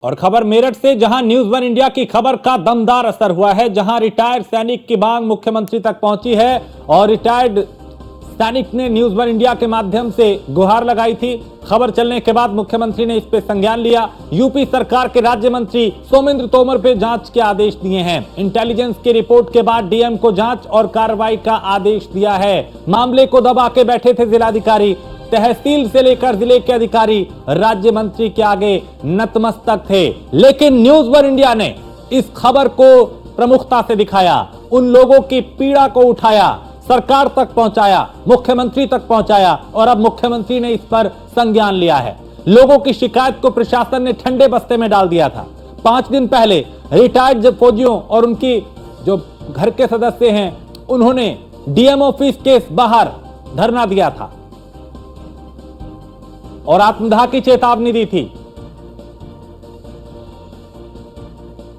और खबर मेरठ से, जहां न्यूज वन इंडिया की खबर का दमदार असर हुआ है, जहां रिटायर्ड सैनिक की मांग मुख्यमंत्री तक पहुंची है और रिटायर्ड सैनिक ने न्यूज वन इंडिया के माध्यम से गुहार लगाई थी। खबर चलने के बाद मुख्यमंत्री ने इस पे संज्ञान लिया। यूपी सरकार के राज्य मंत्री सोमेंद्र तोमर पे जांच के आदेश दिए हैं। इंटेलिजेंस की रिपोर्ट के बाद डीएम को जांच और कार्रवाई का आदेश दिया है। मामले को दबा के बैठे थे जिलाधिकारी, तहसील से लेकर जिले के अधिकारी राज्य मंत्री के आगे नतमस्तक थे। लेकिन न्यूज वन इंडिया ने इस खबर को प्रमुखता से दिखाया, उन लोगों की पीड़ा को उठाया, सरकार तक पहुंचाया, मुख्यमंत्री तक पहुंचाया और अब मुख्यमंत्री ने इस पर संज्ञान लिया है। लोगों की शिकायत को प्रशासन ने ठंडे बस्ते में डाल दिया था। 5 दिन पहले रिटायर्ड फौजियों और उनकी जो घर के सदस्य हैं, उन्होंने डीएम ऑफिस के बाहर धरना दिया था और आत्मदाह की चेतावनी दी थी।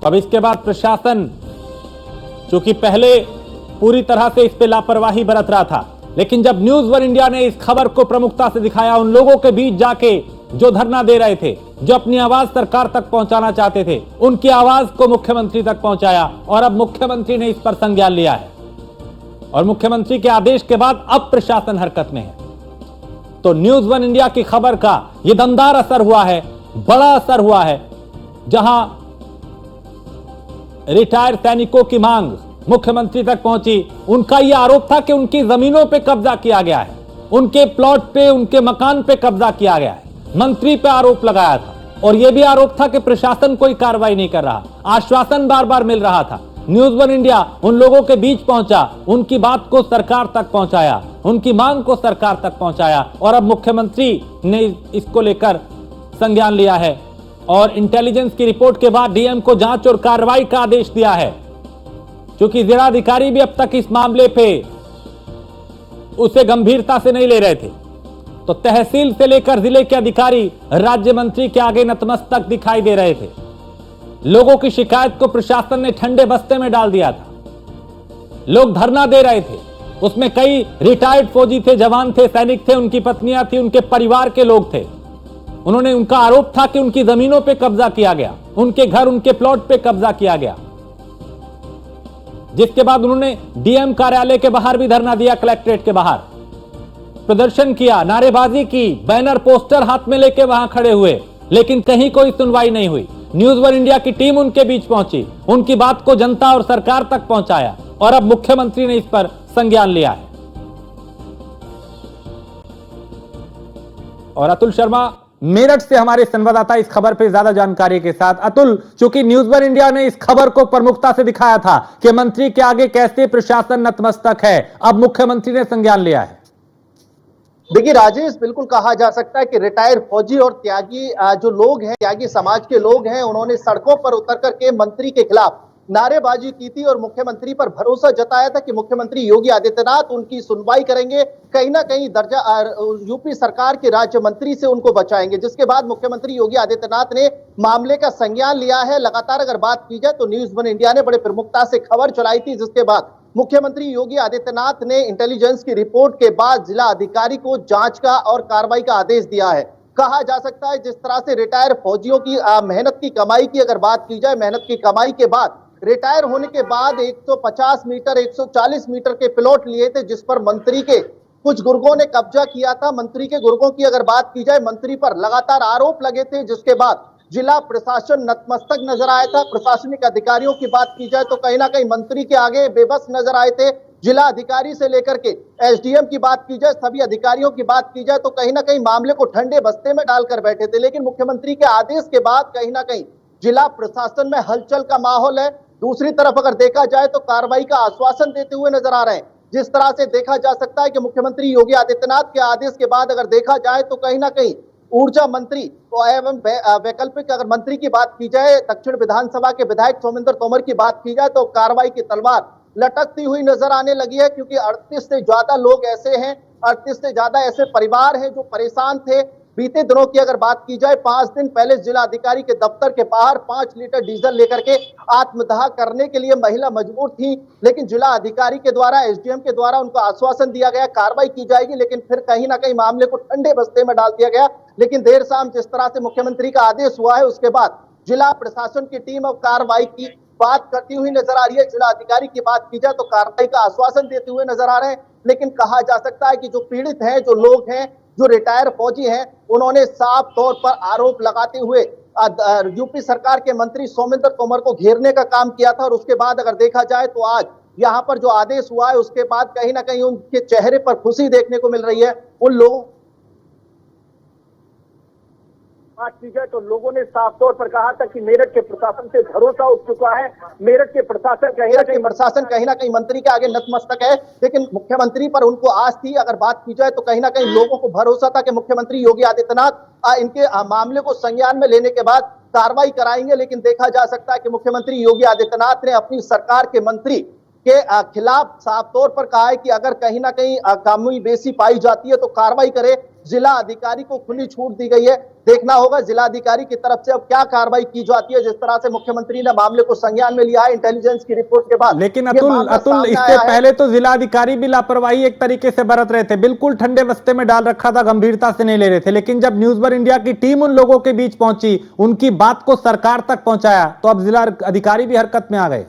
अब इसके बाद प्रशासन, चूंकि पहले पूरी तरह से इस पे लापरवाही बरत रहा था, लेकिन जब न्यूज वन इंडिया ने इस खबर को प्रमुखता से दिखाया, उन लोगों के बीच जाके जो धरना दे रहे थे, जो अपनी आवाज सरकार तक पहुंचाना चाहते थे, उनकी आवाज को मुख्यमंत्री तक पहुंचाया और अब मुख्यमंत्री ने इस पर संज्ञान लिया है और मुख्यमंत्री के आदेश के बाद अब प्रशासन हरकत में है। तो न्यूज वन इंडिया की खबर का यह दमदार असर हुआ है, बड़ा असर हुआ है, जहां रिटायर्ड सैनिकों की मांग मुख्यमंत्री तक पहुंची। उनका यह आरोप था कि उनकी जमीनों पे कब्जा किया गया है, उनके प्लॉट पे, उनके मकान पे कब्जा किया गया है। मंत्री पे आरोप लगाया था और यह भी आरोप था कि प्रशासन कोई कार्रवाई नहीं कर रहा। आश्वासन बार बार मिल रहा था। न्यूज वन इंडिया उन लोगों के बीच पहुंचा, उनकी बात को सरकार तक पहुंचाया, उनकी मांग को सरकार तक पहुंचाया और अब मुख्यमंत्री ने इसको लेकर संज्ञान लिया है और इंटेलिजेंस की रिपोर्ट के बाद डीएम को जांच और कार्रवाई का आदेश दिया है। क्योंकि जिलाधिकारी भी अब तक इस मामले पे उसे गंभीरता से नहीं ले रहे थे, तो तहसील से लेकर जिले के अधिकारी राज्य मंत्री के आगे नतमस्तक दिखाई दे रहे थे। लोगों की शिकायत को प्रशासन ने ठंडे बस्ते में डाल दिया था। लोग धरना दे रहे थे, उसमें कई रिटायर्ड फौजी थे, जवान थे, सैनिक थे, उनकी पत्नियां थी, उनके परिवार के लोग थे। उनका आरोप था कि उनकी जमीनों पे कब्जा किया गया, उनके घर, उनके प्लॉट पे कब्जा किया गया, जिसके बाद उन्होंने डीएम कार्यालय के बाहर भी धरना दिया, कलेक्ट्रेट के बाहर प्रदर्शन किया, नारेबाजी की, बैनर पोस्टर हाथ में लेके वहां खड़े हुए, लेकिन कहीं कोई सुनवाई नहीं हुई। न्यूज वन इंडिया की टीम उनके बीच पहुंची, उनकी बात को जनता और सरकार तक पहुंचाया और अब मुख्यमंत्री ने इस पर संज्ञान लिया है। और अतुल शर्मा मेरठ से हमारे संवाददाता इस खबर पर ज्यादा जानकारी के साथ। अतुल, चूंकि न्यूज वन इंडिया ने इस खबर को प्रमुखता से दिखाया था कि मंत्री के आगे कैसे प्रशासन नतमस्तक है, अब मुख्यमंत्री ने संज्ञान लिया है। देखिए राजेश, बिल्कुल कहा जा सकता है कि रिटायर्ड फौजी और त्यागी जो लोग हैं, त्यागी समाज के लोग हैं, उन्होंने सड़कों पर उतर करके मंत्री के खिलाफ नारेबाजी की थी और मुख्यमंत्री पर भरोसा जताया था कि मुख्यमंत्री योगी आदित्यनाथ उनकी सुनवाई करेंगे, कहीं ना कहीं दर्जा यूपी सरकार के राज्य मंत्री से उनको बचाएंगे। जिसके बाद मुख्यमंत्री योगी आदित्यनाथ ने मामले का संज्ञान लिया है। लगातार अगर बात की जाए तो न्यूज वन इंडिया ने बड़े प्रमुखता से खबर चलाई थी, जिसके बाद मुख्यमंत्री योगी आदित्यनाथ ने इंटेलिजेंस की रिपोर्ट के बाद जिला अधिकारी को जांच का और कार्रवाई का आदेश दिया है। कहा जा सकता है जिस तरह से रिटायर फौजियों की मेहनत की कमाई की अगर बात की जाए, मेहनत की कमाई के बाद रिटायर होने के बाद 150 मीटर 140 मीटर के प्लॉट लिए थे, जिस पर मंत्री के कुछ गुर्गों ने कब्जा किया था। मंत्री के गुर्गों की अगर बात की जाए, मंत्री पर लगातार आरोप लगे थे, जिसके बाद जिला प्रशासन नतमस्तक नजर आया था। प्रशासनिक अधिकारियों की बात की जाए तो कहीं ना कहीं मंत्री के आगे बेबस नजर आए थे। जिला अधिकारी से लेकर के एसडीएम की बात की जाए, सभी अधिकारियों की बात की जाए तो कहीं ना कहीं मामले को ठंडे बस्ते में डालकर बैठे थे। लेकिन मुख्यमंत्री के आदेश के बाद कहीं ना कहीं जिला प्रशासन में हलचल का माहौल है। दूसरी तरफ अगर देखा जाए तो कार्रवाई का आश्वासन देते हुए नजर आ रहे हैं। जिस तरह से देखा जा सकता है कि मुख्यमंत्री योगी आदित्यनाथ के आदेश के बाद अगर देखा जाए तो कहीं ना कहीं ऊर्जा मंत्री एवं वैकल्पिक अगर मंत्री की बात की जाए, दक्षिण विधानसभा के विधायक सोमेंद्र तोमर की बात की जाए तो कार्रवाई की तलवार लटकती हुई नजर आने लगी है। क्योंकि 38 से ज्यादा लोग ऐसे हैं, 38 से ज्यादा ऐसे परिवार हैं जो परेशान थे। बीते दिनों की अगर बात की जाए, 5 दिन पहले जिला अधिकारी के दफ्तर के बाहर 5 लीटर डीजल लेकर के आत्मदाह करने के लिए महिला मजबूर थी। लेकिन जिला अधिकारी के द्वारा, एसडीएम के द्वारा उनको आश्वासन दिया गया कार्रवाई की जाएगी, लेकिन फिर कहीं ना कहीं मामले को ठंडे बस्ते में डाल दिया गया। लेकिन देर शाम जिस तरह से मुख्यमंत्री का आदेश हुआ है, उसके बाद जिला प्रशासन की टीम अब कार्रवाई की बात करती हुई नजर आ रही है। जिला अधिकारी की बात की जाए तो कार्रवाई का आश्वासन देते हुए नजर आ रहे हैं, लेकिन कहा जा सकता है कि जो पीड़ित हैं, जो लोग हैं, जो रिटायर फौजी हैं, उन्होंने साफ तौर पर आरोप लगाते हुए यूपी सरकार के मंत्री सोमेंद्र तोमर को घेरने का काम किया था। और उसके बाद अगर देखा जाए तो आज यहाँ पर जो आदेश हुआ है, उसके बाद कहीं ना कहीं उनके चेहरे पर खुशी देखने को मिल रही है। उन लोगों बात की जाए तो लोगों ने साफ तौर पर कहा था कि मेरठ के प्रशासन से भरोसा उठ चुका है। मेरठ के प्रशासन कहीं ना कहीं मंत्री के आगे नतमस्तक है, लेकिन मुख्यमंत्री पर उनको आस थी। अगर बात की जाए तो कहीं ना कहीं लोगों को भरोसा था कि मुख्यमंत्री योगी आदित्यनाथ इनके मामले को संज्ञान में लेने के बाद कार्रवाई कराएंगे। लेकिन देखा जा सकता है कि मुख्यमंत्री योगी आदित्यनाथ ने अपनी सरकार के मंत्री के खिलाफ साफ तौर पर कहा है कि अगर कहीं ना कहीं कमी बेसी पाई जाती है तो कार्रवाई करे। जिला अधिकारी को खुली छूट दी गई है। देखना होगा जिला अधिकारी की तरफ से अब क्या कार्रवाई की जाती है। जिस तरह से मुख्यमंत्री ने मामले को संज्ञान में लिया है इंटेलिजेंस की रिपोर्ट के बाद। लेकिन अतुल इससे पहले तो जिला अधिकारी भी लापरवाही एक तरीके से बरत रहे थे, बिल्कुल ठंडे बस्ते में डाल रखा था, गंभीरता से नहीं ले रहे थे। लेकिन जब न्यूज वन इंडिया की टीम उन लोगों के बीच पहुंची, उनकी बात को सरकार तक पहुंचाया, तो अब जिला अधिकारी भी हरकत में आ गए।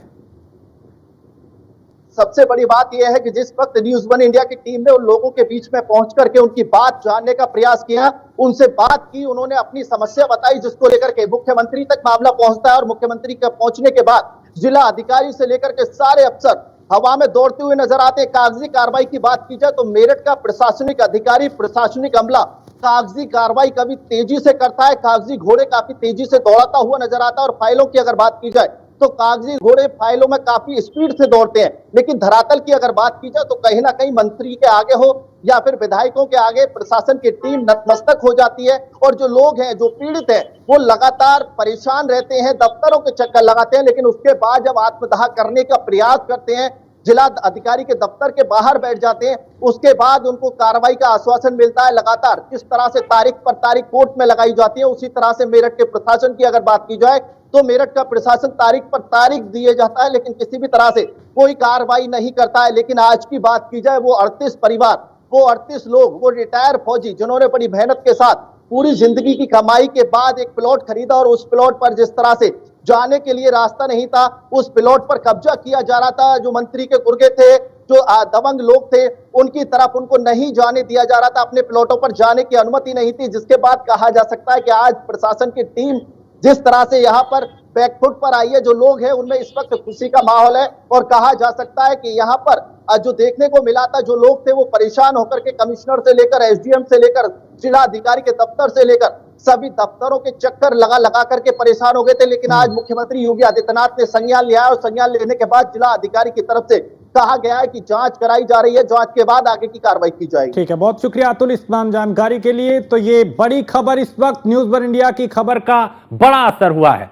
सबसे बड़ी बात यह है कि जिस वक्त न्यूज वन इंडिया की टीम ने उन लोगों के बीच में पहुंच करके उनकी बात जानने का प्रयास किया, उनसे बात की, उन्होंने अपनी समस्या बताई, जिसको लेकर के मुख्यमंत्री तक मामला पहुंचता है। और मुख्यमंत्री के पहुंचने के बाद जिला अधिकारी से लेकर के सारे अफसर हवा में दौड़ते हुए नजर आते हैं। कागजी कार्रवाई की बात की जाए तो मेरठ का प्रशासनिक अधिकारी, प्रशासनिक अमला कागजी कार्रवाई कभी तेजी से करता है, कागजी घोड़े काफी तेजी से दौड़ाता हुआ नजर आता है। और फाइलों की अगर बात की जाए तो कागजी घोड़े फाइलों में काफी स्पीड से दौड़ते हैं। लेकिन धरातल की अगर बात की जाए तो कहीं ना कहीं मंत्री के आगे हो या फिर विधायकों के आगे प्रशासन की टीम नतमस्तक हो जाती है। और जो लोग हैं, जो पीड़ित हैं, वो लगातार परेशान रहते हैं, दफ्तरों के चक्कर लगाते हैं। लेकिन उसके बाद जब आत्मदाह करने का प्रयास करते हैं, जिला अधिकारी के दफ्तर के बाहर बैठ जाते हैं, उसके बाद उनको कार्रवाई का आश्वासन मिलता है। लगातार किस तरह से तारीख पर तारीख कोर्ट में लगाई जाती है, उसी तरह से मेरठ के प्रशासन की अगर बात की जाए तो मेरठ का प्रशासन तारीख पर तारीख दिए जाता है, लेकिन किसी भी तरह से कोई कार्रवाई नहीं करता है। लेकिन आज की बात की जाए, वो 38 परिवार, वो 38 लोग, वो रिटायर फौजी जिन्होंने बड़ी मेहनत के साथ पूरी जिंदगी की कमाई के बाद एक प्लॉट खरीदा और उस प्लॉट पर जिस तरह से जाने के लिए रास्ता नहीं था, उस प्लॉट पर कब्जा किया जा रहा था। जो मंत्री के गुर्गे थे, जो दबंग लोग थे, उनकी तरफ उनको नहीं जाने दिया जा रहा था, अपने प्लॉटों पर जाने की अनुमति नहीं थी। जिसके बाद कहा जा सकता है कि आज प्रशासन की टीम जिस तरह से यहाँ पर बैकफुट पर आई है, जो लोग हैं उनमें इस वक्त खुशी का माहौल है। और कहा जा सकता है कि यहाँ पर जो देखने को मिला था, जो लोग थे वो परेशान होकर के कमिश्नर से लेकर एसडीएम से लेकर जिला अधिकारी के दफ्तर से लेकर सभी दफ्तरों के चक्कर लगा लगा करके परेशान हो गए थे। लेकिन आज मुख्यमंत्री योगी आदित्यनाथ ने संज्ञान लिया है और संज्ञान लेने के बाद जिला अधिकारी की तरफ से कहा गया है कि जांच कराई जा रही है, जांच के बाद आगे की कार्रवाई की जाएगी। ठीक है, बहुत शुक्रिया अतुल इस तमाम जानकारी के लिए। तो ये बड़ी खबर, इस वक्त न्यूज वन इंडिया की खबर का बड़ा असर हुआ है।